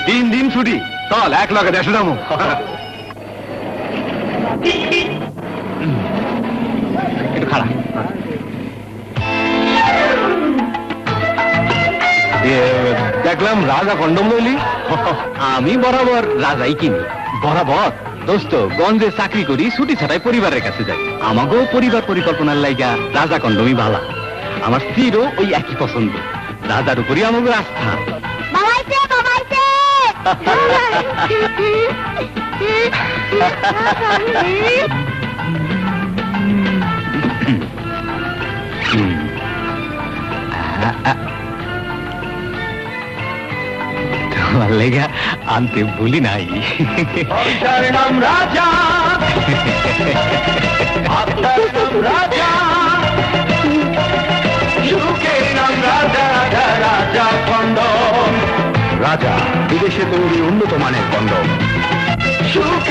3 দিন ছুটি, চল 1 লাখে দেশে যাবো। একটু খারাপ দেখলাম রাজা কন্ডম লইলি। আমি বরাবর রাজাই কিনি। বরাবর দোস্ত, গঞ্জে চাকরি করি, ছুটি ছাড়াই পরিবারের কাছে যাই। আমাকেও পরিবার পরিকল্পনার লাইগা রাজা কন্ডমই ভালা। আমার স্ত্রীরও ওই একই পছন্দ। রাজার উপরই আমাকে আস্থা। তোমার লেগা আনতে ভুলি নাই। নাম রাজা, আপনার নাম রাজা, সুখের নাম রাজা, রাজা রাজা কন্ডম। রাজা বিদেশে তৈরি উন্নত মানের কন্ডম। সুখ